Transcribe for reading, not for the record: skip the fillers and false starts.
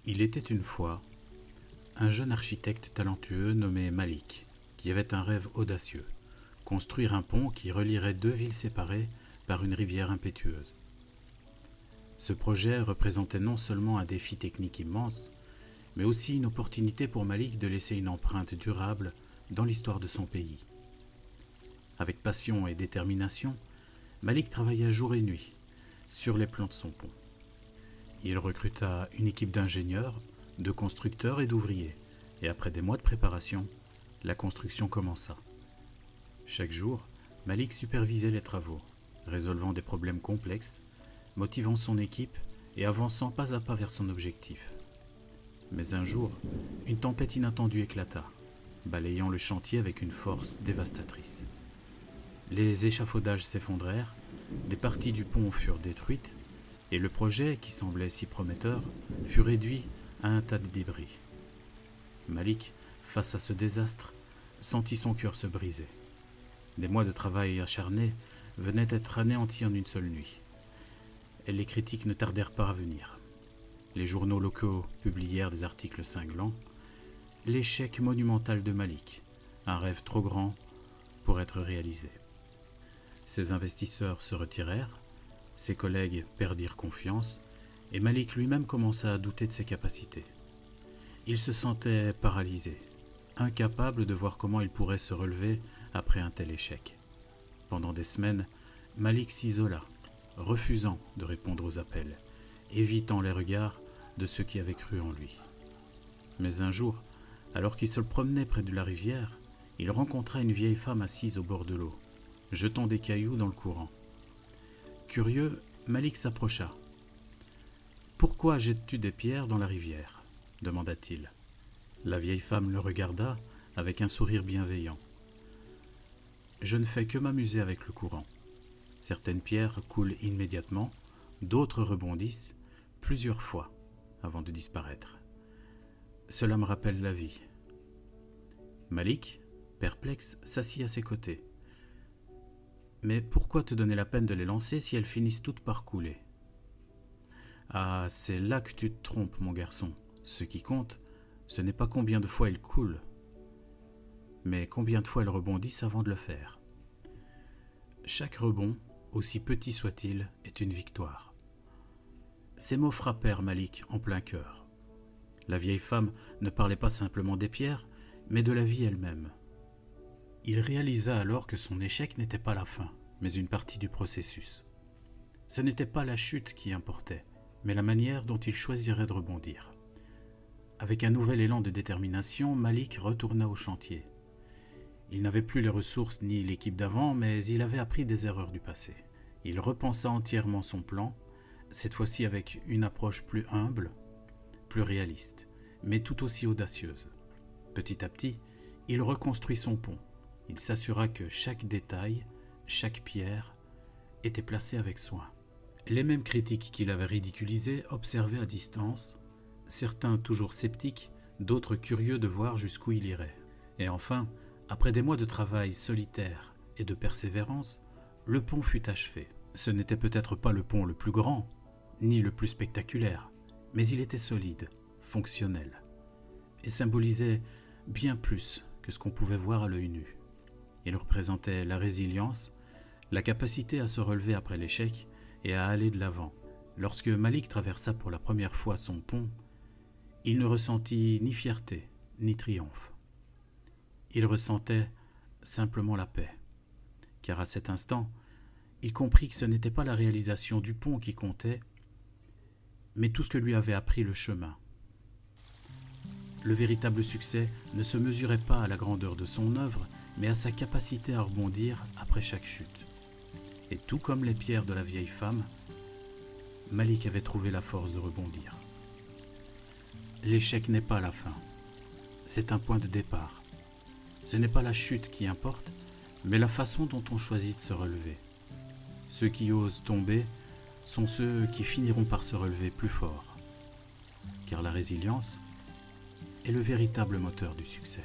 Il était une fois un jeune architecte talentueux nommé Malik, qui avait un rêve audacieux, construire un pont qui relierait deux villes séparées par une rivière impétueuse. Ce projet représentait non seulement un défi technique immense, mais aussi une opportunité pour Malik de laisser une empreinte durable dans l'histoire de son pays. Avec passion et détermination, Malik travailla jour et nuit sur les plans de son pont. Il recruta une équipe d'ingénieurs, de constructeurs et d'ouvriers, et après des mois de préparation, la construction commença. Chaque jour, Malik supervisait les travaux, résolvant des problèmes complexes, motivant son équipe et avançant pas à pas vers son objectif. Mais un jour, une tempête inattendue éclata, balayant le chantier avec une force dévastatrice. Les échafaudages s'effondrèrent, des parties du pont furent détruites, et le projet, qui semblait si prometteur, fut réduit à un tas de débris. Malik, face à ce désastre, sentit son cœur se briser. Des mois de travail acharné venaient d'être anéantis en une seule nuit. Et les critiques ne tardèrent pas à venir. Les journaux locaux publièrent des articles cinglants. L'échec monumental de Malik, un rêve trop grand pour être réalisé. Ses investisseurs se retirèrent, ses collègues perdirent confiance, et Malik lui-même commença à douter de ses capacités. Il se sentait paralysé, incapable de voir comment il pourrait se relever après un tel échec. Pendant des semaines, Malik s'isola, refusant de répondre aux appels, évitant les regards de ceux qui avaient cru en lui. Mais un jour, alors qu'il se promenait près de la rivière, il rencontra une vieille femme assise au bord de l'eau, jetant des cailloux dans le courant. Curieux, Malik s'approcha. « Pourquoi jettes-tu des pierres dans la rivière ?» demanda-t-il. La vieille femme le regarda avec un sourire bienveillant. « Je ne fais que m'amuser avec le courant. Certaines pierres coulent immédiatement, d'autres rebondissent plusieurs fois avant de disparaître. Cela me rappelle la vie. » Malik, perplexe, s'assit à ses côtés. « Mais pourquoi te donner la peine de les lancer si elles finissent toutes par couler ? » « Ah, c'est là que tu te trompes, mon garçon. Ce qui compte, ce n'est pas combien de fois elles coulent, mais combien de fois elles rebondissent avant de le faire. Chaque rebond, aussi petit soit-il, est une victoire. » Ces mots frappèrent Malik en plein cœur. La vieille femme ne parlait pas simplement des pierres, mais de la vie elle-même. Il réalisa alors que son échec n'était pas la fin, mais une partie du processus. Ce n'était pas la chute qui importait, mais la manière dont il choisirait de rebondir. Avec un nouvel élan de détermination, Malik retourna au chantier. Il n'avait plus les ressources ni l'équipe d'avant, mais il avait appris des erreurs du passé. Il repensa entièrement son plan, cette fois-ci avec une approche plus humble, plus réaliste, mais tout aussi audacieuse. Petit à petit, il reconstruit son pont. Il s'assura que chaque détail, chaque pierre, était placée avec soin. Les mêmes critiques qui l'avaient ridiculisé observaient à distance, certains toujours sceptiques, d'autres curieux de voir jusqu'où il irait. Et enfin, après des mois de travail solitaire et de persévérance, le pont fut achevé. Ce n'était peut-être pas le pont le plus grand, ni le plus spectaculaire, mais il était solide, fonctionnel, et symbolisait bien plus que ce qu'on pouvait voir à l'œil nu. Il représentait la résilience, la capacité à se relever après l'échec et à aller de l'avant. Lorsque Malik traversa pour la première fois son pont, il ne ressentit ni fierté ni triomphe. Il ressentait simplement la paix, car à cet instant, il comprit que ce n'était pas la réalisation du pont qui comptait, mais tout ce que lui avait appris le chemin. Le véritable succès ne se mesurait pas à la grandeur de son œuvre, mais à sa capacité à rebondir après chaque chute. Et tout comme les pierres de la vieille femme, Malik avait trouvé la force de rebondir. L'échec n'est pas la fin, c'est un point de départ. Ce n'est pas la chute qui importe, mais la façon dont on choisit de se relever. Ceux qui osent tomber sont ceux qui finiront par se relever plus fort, car la résilience est le véritable moteur du succès.